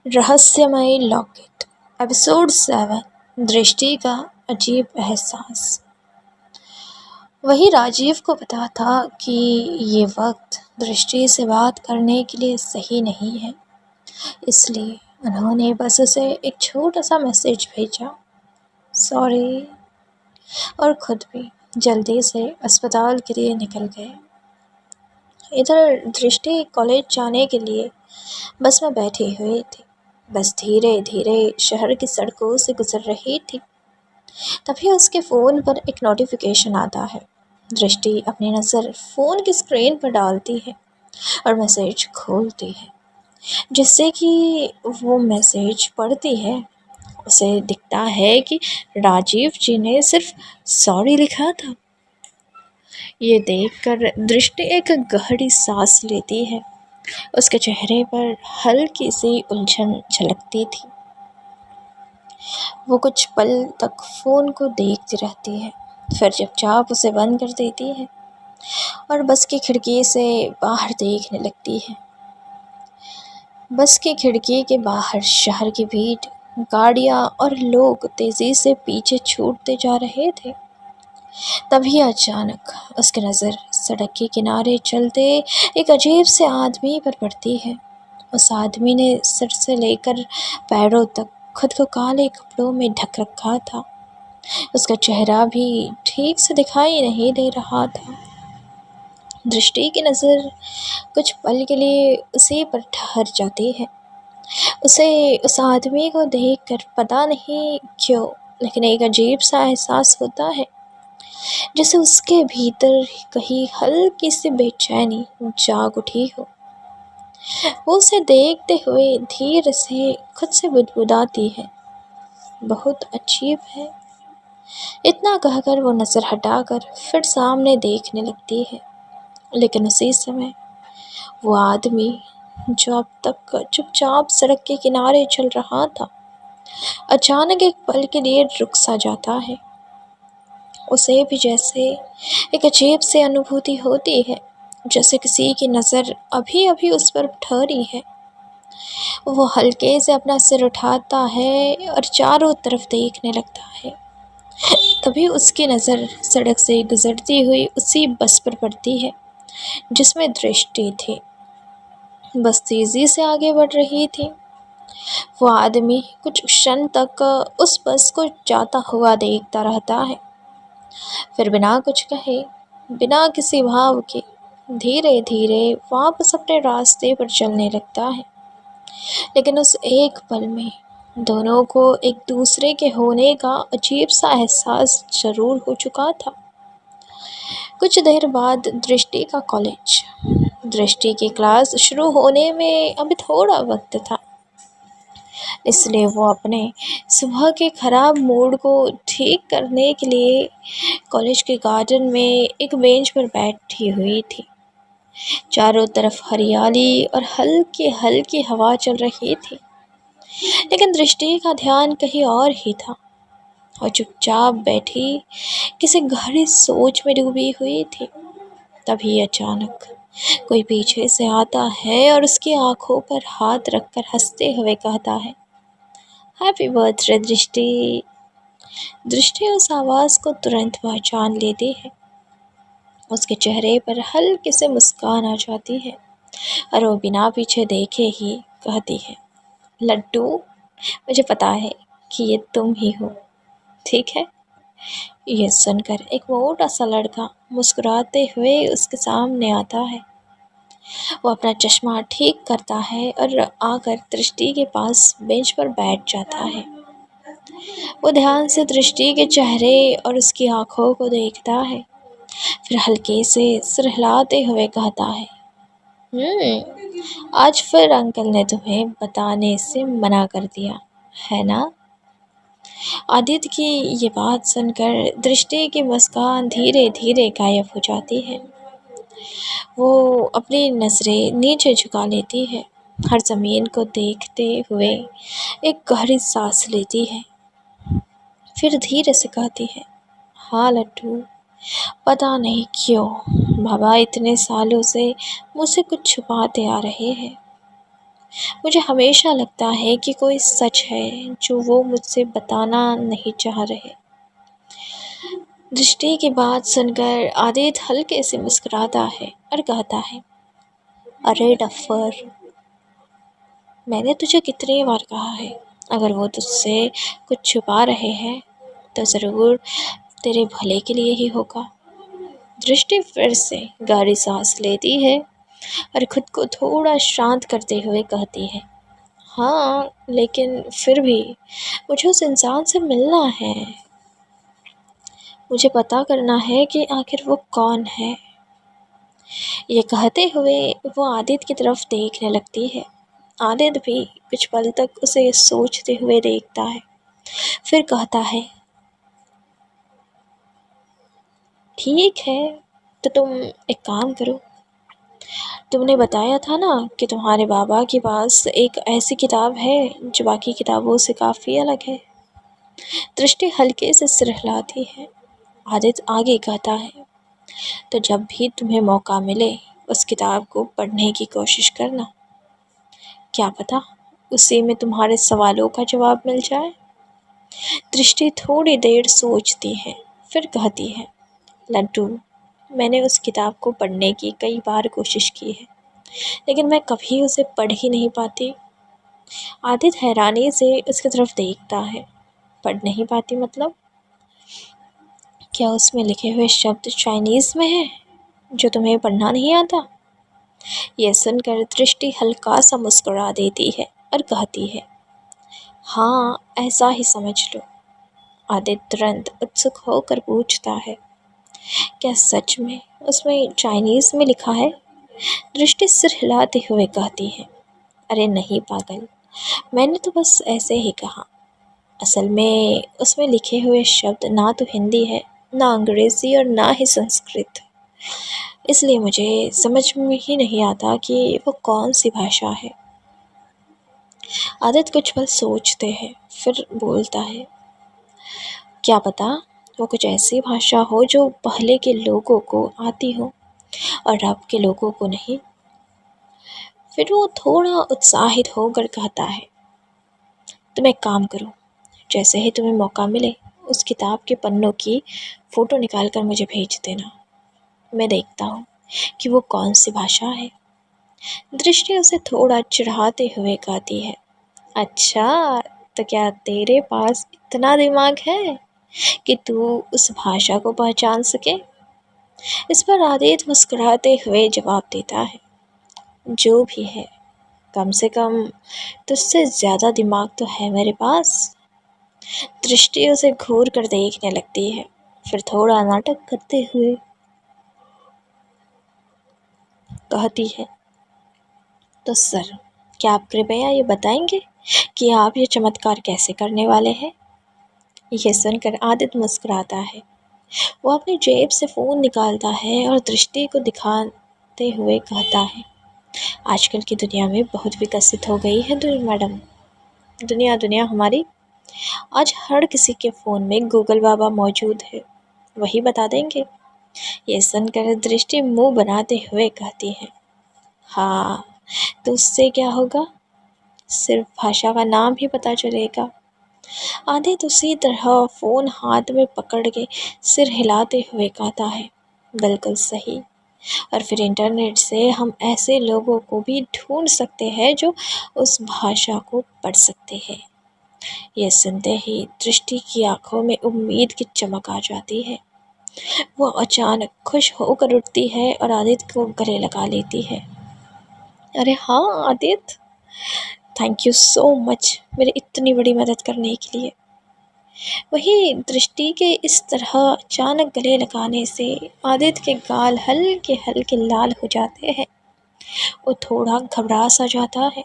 रहस्यमय locket episode 7 दृष्टि का अजीब एहसास। वही राजीव को पता था कि ये वक्त दृष्टि से बात करने के लिए सही नहीं है, इसलिए उन्होंने बस उसे एक छोटा सा मैसेज भेजा, सॉरी, और खुद भी जल्दी से अस्पताल के लिए निकल गए। इधर दृष्टि कॉलेज जाने के लिए बस में बैठी हुई थी। बस धीरे धीरे शहर की सड़कों से गुजर रही थी। तभी उसके फ़ोन पर एक नोटिफिकेशन आता है। दृष्टि अपनी नज़र फ़ोन की स्क्रीन पर डालती है और मैसेज खोलती है। जिससे कि वो मैसेज पढ़ती है, उसे दिखता है कि राजीव जी ने सिर्फ सॉरी लिखा था। ये देखकर दृष्टि एक गहरी सांस लेती है। उसके चेहरे पर हल्की सी उलझन झलकती थी। वो कुछ पल तक फ़ोन को देखती रहती है, फिर चुपचाप उसे बंद कर देती है और बस की खिड़की से बाहर देखने लगती है। बस की खिड़की के बाहर शहर की भीड़, गाड़ियाँ और लोग तेज़ी से पीछे छूटते जा रहे थे। तभी अचानक उसकी नज़र सड़क के किनारे चलते एक अजीब से आदमी पर पड़ती है। उस आदमी ने सिर से लेकर पैरों तक खुद को काले कपड़ों में ढक रखा था। उसका चेहरा भी ठीक से दिखाई नहीं दे रहा था। दृष्टि की नज़र कुछ पल के लिए उसी पर ठहर जाती है। उसे उस आदमी को देखकर पता नहीं क्यों, लेकिन एक अजीब सा एहसास होता है, जैसे उसके भीतर कहीं हल्की सी बेचैनी जाग उठी हो। वो उसे देखते हुए धीरे से खुद से बुदबुदाती है, बहुत अजीब है। इतना कहकर वो नज़र हटाकर फिर सामने देखने लगती है। लेकिन उसी समय वो आदमी, जो अब तक चुपचाप सड़क के किनारे चल रहा था, अचानक एक पल के लिए रुक सा जाता है। उसे भी जैसे एक अजीब सी अनुभूति होती है, जैसे किसी की नज़र अभी अभी उस पर ठहरी है। वो हल्के से अपना सिर उठाता है और चारों तरफ देखने लगता है। तभी उसकी नज़र सड़क से गुजरती हुई उसी बस पर पड़ती है जिसमें दृष्टि थी। बस तेज़ी से आगे बढ़ रही थी। वो आदमी कुछ क्षण तक उस बस को जाता हुआ देखता रहता है, फिर बिना कुछ कहे, बिना किसी भाव के धीरे धीरे वापस अपने रास्ते पर चलने लगता है। लेकिन उस एक पल में दोनों को एक दूसरे के होने का अजीब सा एहसास जरूर हो चुका था। कुछ देर बाद दृष्टि का कॉलेज। दृष्टि की क्लास शुरू होने में अभी थोड़ा वक्त था, इसलिए वो अपने सुबह के ख़राब मूड को ठीक करने के लिए कॉलेज के गार्डन में एक बेंच पर बैठी हुई थी। चारों तरफ हरियाली और हल्की हल्की हवा चल रही थी, लेकिन दृष्टि का ध्यान कहीं और ही था। और चुपचाप बैठी किसी गहरी सोच में डूबी हुई थी। तभी अचानक कोई पीछे से आता है और उसकी आंखों पर हाथ रखकर हंसते हुए कहता है, हैप्पी बर्थडे दृष्टि। दृष्टि उस आवाज़ को तुरंत पहचान लेती है। उसके चेहरे पर हल्की से मुस्कान आ जाती है और वो बिना पीछे देखे ही कहती है, लड्डू, मुझे पता है कि ये तुम ही हो, ठीक है। ये सुनकर एक मोटा सा लड़का मुस्कुराते हुए उसके सामने आता है। वो अपना चश्मा ठीक करता है और आकर दृष्टि के पास बेंच पर बैठ जाता है। वो ध्यान से दृष्टि के चेहरे और उसकी आंखों को देखता है, फिर हल्के से सिर हिलाते हुए कहता है, आज फिर अंकल ने तुम्हें बताने से मना कर दिया है ना। आदित्य की ये बात सुनकर दृष्टि की मुस्कान धीरे धीरे गायब हो जाती है। वो अपनी नज़रें नीचे झुका लेती है, हर ज़मीन को देखते हुए एक गहरी सांस लेती है, फिर धीरे से कहती है, हाँ लड्डू, पता नहीं क्यों बाबा इतने सालों से मुझसे कुछ छुपाते आ रहे हैं। मुझे हमेशा लगता है कि कोई सच है जो वो मुझसे बताना नहीं चाह रहे। दृष्टि की बात सुनकर आदित्य हल्के से मुस्कुराता है और कहता है, अरे डफर, मैंने तुझे कितनी बार कहा है, अगर वो तुझसे कुछ छुपा रहे हैं तो ज़रूर तेरे भले के लिए ही होगा। दृष्टि फिर से गहरी सांस लेती है और खुद को थोड़ा शांत करते हुए कहती है, हाँ, लेकिन फिर भी मुझे उस इंसान से मिलना है। मुझे पता करना है कि आखिर वो कौन है। ये कहते हुए वो आदित्य की तरफ देखने लगती है। आदित्य भी कुछ पल तक उसे सोचते हुए देखता है, फिर कहता है, ठीक है, तो तुम एक काम करो। तुमने बताया था ना कि तुम्हारे बाबा के पास एक ऐसी किताब है जो बाकी किताबों से काफ़ी अलग है। दृष्टि हल्के से सिर हिलाती है। आदित्य आगे कहता है, तो जब भी तुम्हें मौका मिले उस किताब को पढ़ने की कोशिश करना। क्या पता उसी में तुम्हारे सवालों का जवाब मिल जाए। दृष्टि थोड़ी देर सोचती है, फिर कहती है, लड्डू, मैंने उस किताब को पढ़ने की कई बार कोशिश की है, लेकिन मैं कभी उसे पढ़ ही नहीं पाती। आदित्य हैरानी से उसकी तरफ देखता है। पढ़ नहीं पाती मतलब? क्या उसमें लिखे हुए शब्द चाइनीज़ में हैं जो तुम्हें पढ़ना नहीं आता? यह सुनकर दृष्टि हल्का सा मुस्कुरा देती है और कहती है, हाँ, ऐसा ही समझ लो। आदित्य तुरंत उत्सुक होकर पूछता है, क्या सच में उसमें चाइनीज़ में लिखा है? दृष्टि सिर हिलाते हुए कहती है, अरे नहीं पागल, मैंने तो बस ऐसे ही कहा। असल में उसमें लिखे हुए शब्द ना तो हिंदी है, ना अंग्रेज़ी और ना ही संस्कृत, इसलिए मुझे समझ में ही नहीं आता कि वो कौन सी भाषा है। आदित्य कुछ पल सोचते हैं, फिर बोलता है, क्या पता वो कुछ ऐसी भाषा हो जो पहले के लोगों को आती हो और अब के लोगों को नहीं। फिर वो थोड़ा उत्साहित होकर कहता है, तुम एक काम करो, जैसे ही तुम्हें मौका मिले उस किताब के पन्नों की फ़ोटो निकाल कर मुझे भेज देना। मैं देखता हूँ कि वो कौन सी भाषा है। दृष्टि उसे थोड़ा चिढ़ाते हुए कहती है, अच्छा, तो क्या तेरे पास इतना दिमाग है कि तू उस भाषा को पहचान सके? इस पर आदित्य मुस्कुराते हुए जवाब देता है, जो भी है, कम से कम तुझसे ज़्यादा दिमाग तो है मेरे पास। दृष्टि उसे घूर कर देखने लगती है, फिर थोड़ा नाटक करते हुए कहती है, तो सर, क्या आप कृपया ये बताएंगे कि आप ये चमत्कार कैसे करने वाले हैं? यह सुनकर आदित्य मुस्कुराता है। वो अपनी जेब से फ़ोन निकालता है और दृष्टि को दिखाते हुए कहता है, आजकल की दुनिया में बहुत विकसित हो गई है मैडम। दुनिया हमारी। आज हर किसी के फ़ोन में गूगल बाबा मौजूद है, वही बता देंगे। ये सुनकर दृष्टि मुंह बनाते हुए कहती है, हाँ, तो उससे क्या होगा? सिर्फ भाषा का नाम ही पता चलेगा। आदित्य उसी तरह फ़ोन हाथ में पकड़ के सिर हिलाते हुए कहता है, बिल्कुल सही। और फिर इंटरनेट से हम ऐसे लोगों को भी ढूंढ सकते हैं जो उस भाषा को पढ़ सकते हैं। यह सुनते ही दृष्टि की आंखों में उम्मीद की चमक आ जाती है। वो अचानक खुश होकर उठती है और आदित्य को गले लगा लेती है। अरे हाँ Aditya, thank you so much मेरी इतनी बड़ी मदद करने के लिए। वही दृष्टि के इस तरह अचानक गले लगाने से आदित्य के गाल हल्के हल्के लाल हो जाते हैं। वो थोड़ा घबरा सा जाता है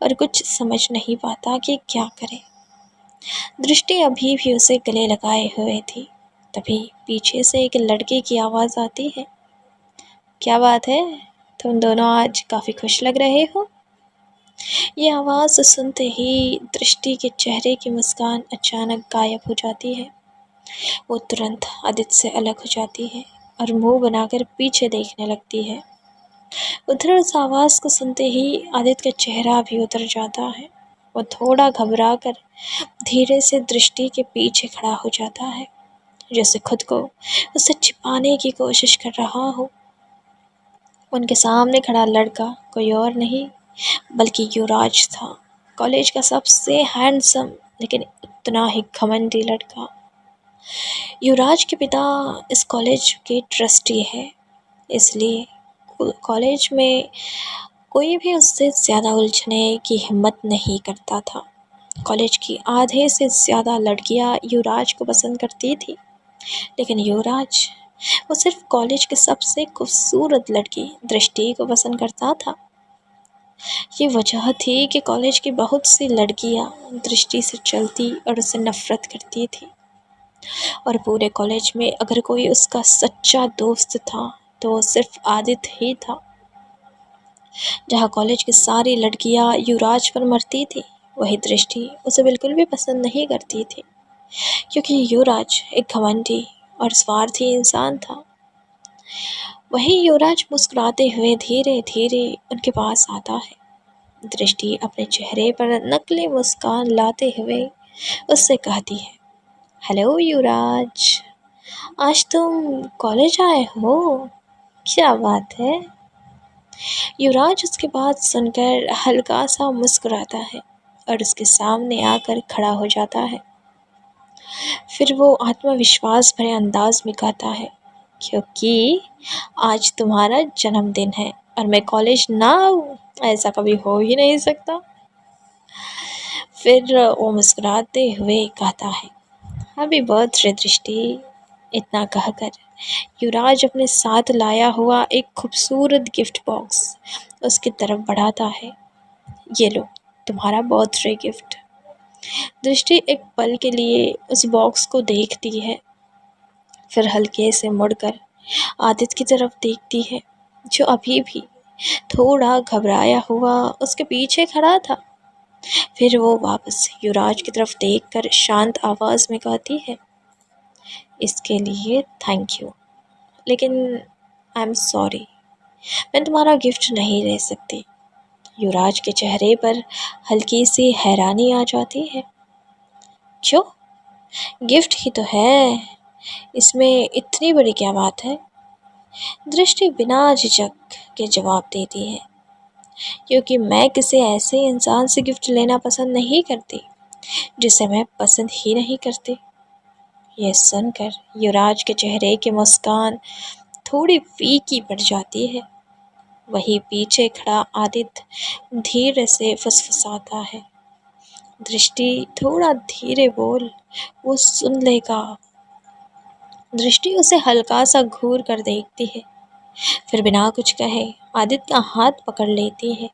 और कुछ समझ नहीं पाता कि क्या करे। दृष्टि अभी भी उसे गले लगाए हुए थी, तभी पीछे से एक लड़के की आवाज़ आती है, क्या बात है, तुम दोनों आज काफ़ी खुश लग रहे हो। ये आवाज़ सुनते ही दृष्टि के चेहरे की मुस्कान अचानक गायब हो जाती है। वो तुरंत आदित्य से अलग हो जाती है और मुंह बनाकर पीछे देखने लगती है। उधर उस आवाज़ को सुनते ही आदित्य का चेहरा भी उतर जाता है। वो थोड़ा घबरा कर धीरे से दृष्टि के पीछे खड़ा हो जाता है, जैसे खुद को उससे छिपाने की कोशिश कर रहा हो। उनके सामने खड़ा लड़का कोई और नहीं बल्कि युवराज था, कॉलेज का सबसे हैंडसम लेकिन उतना ही घमंडी लड़का। युवराज के पिता इस कॉलेज के ट्रस्टी है, इसलिए कॉलेज में कोई भी उससे ज़्यादा उलझने की हिम्मत नहीं करता था। कॉलेज की आधे से ज़्यादा लड़कियां युवराज को पसंद करती थी, लेकिन युवराज वो सिर्फ कॉलेज की सबसे खूबसूरत लड़की दृष्टि को पसंद करता था। ये वजह थी कि कॉलेज की बहुत सी लड़कियां दृष्टि से चलती और उससे नफरत करती थी, और पूरे कॉलेज में अगर कोई उसका सच्चा दोस्त था तो वो सिर्फ आदित्य ही था। जहाँ कॉलेज की सारी लड़कियां युवराज पर मरती थी, वही दृष्टि उसे बिल्कुल भी पसंद नहीं करती थी, क्योंकि युवराज एक घमंडी और स्वार्थी इंसान था। वही युवराज मुस्कुराते हुए धीरे धीरे उनके पास आता है। दृष्टि अपने चेहरे पर नकली मुस्कान लाते हुए उससे कहती है, हेलो युवराज, आज तुम कॉलेज आए हो, क्या बात है। युवराज उसकी बात सुनकर हल्का सा मुस्कुराता है और उसके सामने आकर खड़ा हो जाता है। फिर वो आत्मविश्वास भरे अंदाज में कहता है, क्योंकि आज तुम्हारा जन्मदिन है और मैं कॉलेज ना आऊँ, ऐसा कभी हो ही नहीं सकता। फिर वो मुस्कुराते हुए कहता है, हैप्पी बर्थडे दृष्टि। इतना कहकर युवराज अपने साथ लाया हुआ एक खूबसूरत गिफ्ट बॉक्स उसकी तरफ बढ़ाता है। ये लो तुम्हारा बर्थडे गिफ्ट। दृष्टि एक पल के लिए उस बॉक्स को देखती है, फिर हल्के से मुड़कर आदित्य की तरफ देखती है, जो अभी भी थोड़ा घबराया हुआ उसके पीछे खड़ा था। फिर वो वापस युवराज की तरफ देखकर शांत आवाज़ में कहती है, इसके लिए थैंक यू, लेकिन आई एम सॉरी, मैं तुम्हारा गिफ्ट नहीं ले सकती। युवराज के चेहरे पर हल्की सी हैरानी आ जाती है। क्यों? गिफ्ट ही तो है, इसमें इतनी बड़ी क्या बात है। दृष्टि बिना झिझक के जवाब देती है, क्योंकि मैं किसी ऐसे इंसान से गिफ्ट लेना पसंद नहीं करती जिसे मैं पसंद ही नहीं करती। यह सुनकर युवराज के चेहरे की मुस्कान थोड़ी फीकी पड़ जाती है। वही पीछे खड़ा आदित्य धीरे से फुसफुसाता है, दृष्टि थोड़ा धीरे बोल, वो सुन लेगा। दृष्टि उसे हल्का सा घूर कर देखती है, फिर बिना कुछ कहे आदित्य का हाथ पकड़ लेती है।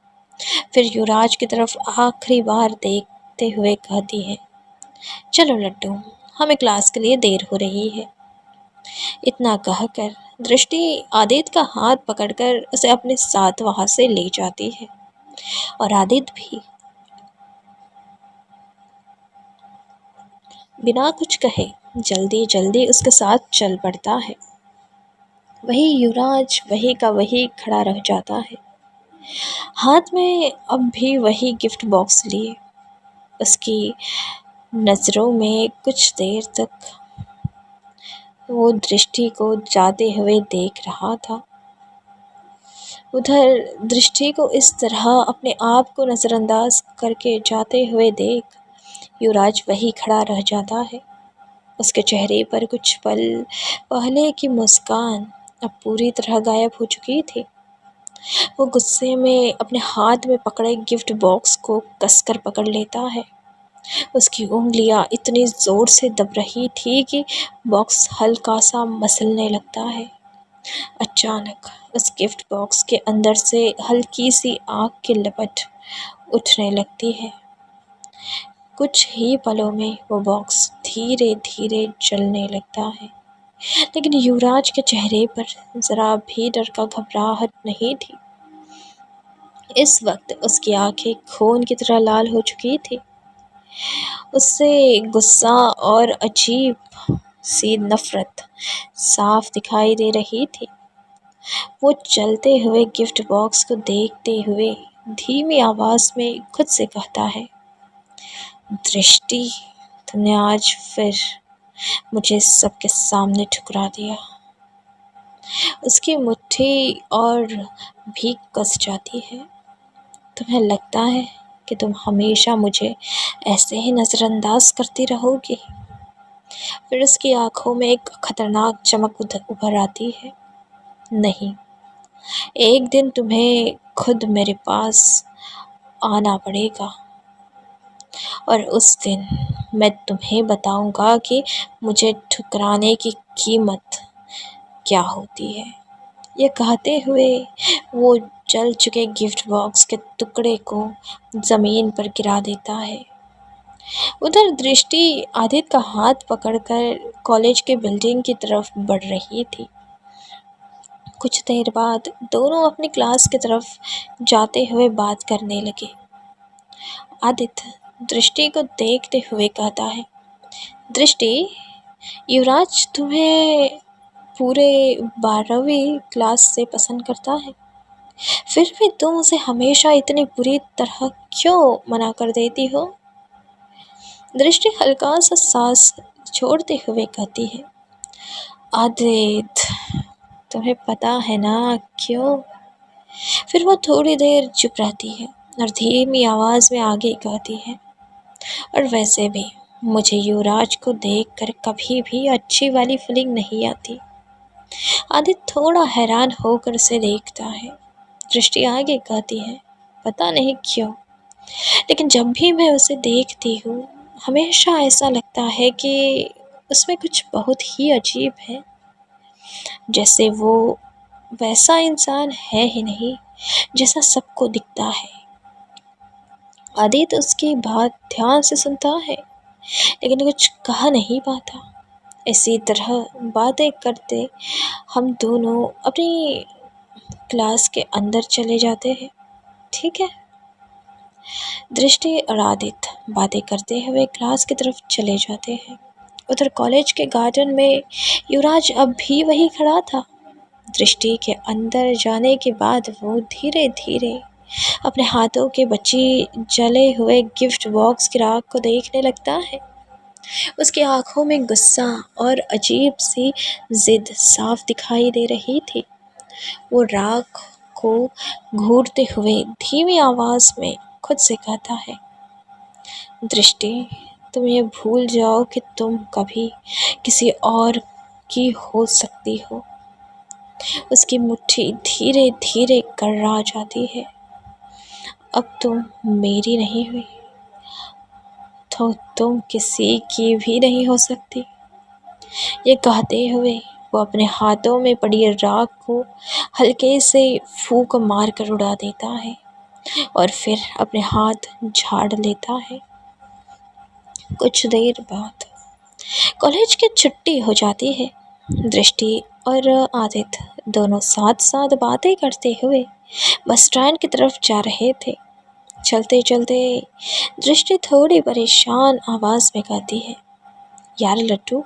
फिर युवराज की तरफ आखिरी बार देखते हुए कहती है, चलो लड्डू, हमें क्लास के लिए देर हो रही है। इतना कहकर दृष्टि आदित्य का हाथ पकड़कर उसे अपने साथ वहां से ले जाती है, और आदित्य भी बिना कुछ कहे जल्दी जल्दी उसके साथ चल पड़ता है। वही युवराज वही का वही खड़ा रह जाता है, हाथ में अब भी वही गिफ्ट बॉक्स लिए। उसकी नज़रों में कुछ देर तक वो दृष्टि को जाते हुए देख रहा था। उधर दृष्टि को इस तरह अपने आप को नज़रअंदाज करके जाते हुए देख युवराज वही खड़ा रह जाता है। उसके चेहरे पर कुछ पल पहले की मुस्कान अब पूरी तरह गायब हो चुकी थी। वो गुस्से में अपने हाथ में पकड़े गिफ्ट बॉक्स को कसकर पकड़ लेता है। उसकी उंगलियां इतनी ज़ोर से दब रही थी कि बॉक्स हल्का सा मसलने लगता है। अचानक उस गिफ्ट बॉक्स के अंदर से हल्की सी आग की लपट उठने लगती है। कुछ ही पलों में वो बॉक्स धीरे धीरे जलने लगता है, लेकिन युवराज के चेहरे पर ज़रा भी डर का घबराहट नहीं थी। इस वक्त उसकी आंखें खून की तरह लाल हो चुकी थी। उससे गुस्सा और अजीब सी नफरत साफ दिखाई दे रही थी। वो चलते हुए गिफ्ट बॉक्स को देखते हुए धीमी आवाज़ में खुद से कहता है, दृष्टि, तुमने आज फिर मुझे सबके सामने ठुकरा दिया। उसकी मुट्ठी और भी कस जाती है। तुम्हें लगता है कि तुम हमेशा मुझे ऐसे ही नज़रअंदाज करती रहोगी? फिर उसकी आंखों में एक खतरनाक चमक उभर आती है। नहीं, एक दिन तुम्हें खुद मेरे पास आना पड़ेगा और उस दिन मैं तुम्हें बताऊंगा कि मुझे ठुकराने की कीमत क्या होती है। ये कहते हुए वो जल चुके गिफ्ट बॉक्स के टुकड़े को ज़मीन पर गिरा देता है। उधर दृष्टि आदित्य का हाथ पकड़कर कॉलेज के बिल्डिंग की तरफ बढ़ रही थी। कुछ देर बाद दोनों अपनी क्लास की तरफ जाते हुए बात करने लगे। आदित्य दृष्टि को देखते हुए कहता है, दृष्टि, युवराज तुम्हें पूरे 12वीं क्लास से पसंद करता है, फिर भी तुम उसे हमेशा इतनी बुरी तरह क्यों मना कर देती हो? दृष्टि हल्का सा सांस छोड़ते हुए कहती है, आदित्य, तुम्हें पता है ना क्यों? फिर वो थोड़ी देर चुप रहती है और धीमी आवाज़ में आगे कहती है, और वैसे भी मुझे युवराज को देखकर कभी भी अच्छी वाली फीलिंग नहीं आती। आदित्य थोड़ा हैरान होकर उसे देखता है। दृष्टि आगे कहती है, पता नहीं क्यों, लेकिन जब भी मैं उसे देखती हूँ हमेशा ऐसा लगता है कि उसमें कुछ बहुत ही अजीब है, जैसे वो वैसा इंसान है ही नहीं जैसा सबको दिखता है। आदित्य उसकी बात ध्यान से सुनता है लेकिन कुछ कह नहीं पाता। इसी तरह बातें करते हम दोनों अपनी क्लास के अंदर चले जाते हैं। ठीक है। दृष्टि और आदित्य बातें करते हुए क्लास की तरफ चले जाते हैं। उधर कॉलेज के गार्डन में युवराज अब भी वही खड़ा था। दृष्टि के अंदर जाने के बाद वो धीरे धीरे अपने हाथों के बची जले हुए गिफ्ट बॉक्स की राख को देखने लगता है। उसकी आंखों में गुस्सा और अजीब सी जिद साफ दिखाई दे रही थी। वो राख को घूरते हुए धीमी आवाज में खुद से कहता है, दृष्टि, तुम ये भूल जाओ कि तुम कभी किसी और की हो सकती हो। उसकी मुट्ठी धीरे धीरे कर्रा जाती है। अब तुम मेरी नहीं हुई तो तुम किसी की भी नहीं हो सकती। ये कहते हुए वो अपने हाथों में पड़ी राख को हल्के से फूंक मार कर उड़ा देता है और फिर अपने हाथ झाड़ लेता है। कुछ देर बाद कॉलेज की छुट्टी हो जाती है। दृष्टि और आदित्य दोनों साथ साथ बातें करते हुए बस स्टैंड की तरफ जा रहे थे। चलते चलते दृष्टि थोड़ी परेशान आवाज़ में कहती है, यार लड्डू,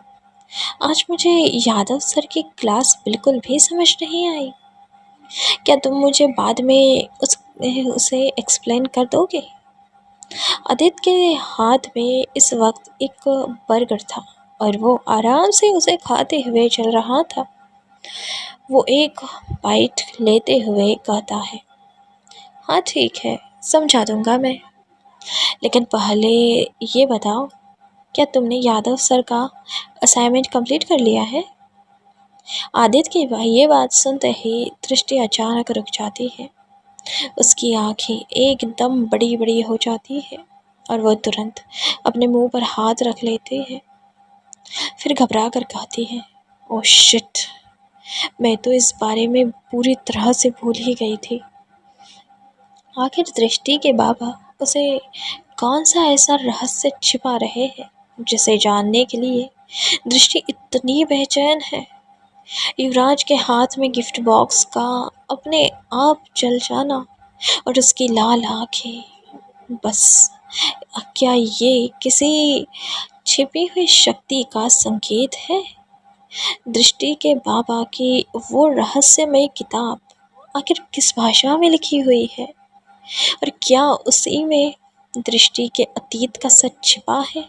आज मुझे यादव सर की क्लास बिल्कुल भी समझ नहीं आई। क्या तुम मुझे बाद में उसे एक्सप्लेन कर दोगे? आदित्य के हाथ में इस वक्त एक बर्गर था और वो आराम से उसे खाते हुए चल रहा था। वो एक बाइट लेते हुए कहता है, हाँ ठीक है, समझा दूंगा मैं, लेकिन पहले ये बताओ, क्या तुमने यादव सर का असाइनमेंट कंप्लीट कर लिया है? आदित्य की ये बात सुनते ही दृष्टि अचानक रुक जाती है। उसकी आंखें एकदम बड़ी बड़ी हो जाती है और वो तुरंत अपने मुंह पर हाथ रख लेती है। फिर घबरा कर कहती है, ओह शिट, मैं तो इस बारे में पूरी तरह से भूल ही गई थी। आखिर दृष्टि के बाबा उसे कौन सा ऐसा रहस्य छिपा रहे हैं जिसे जानने के लिए दृष्टि इतनी बेचैन है। युवराज के हाथ में गिफ्ट बॉक्स का अपने आप जल जाना और उसकी लाल आंखें, बस क्या ये किसी छिपी हुई शक्ति का संकेत है दृष्टि के बाबा की वो रहस्यमय किताब आखिर किस भाषा में लिखी हुई है, और क्या उसी में दृष्टि के अतीत का सच छिपा है?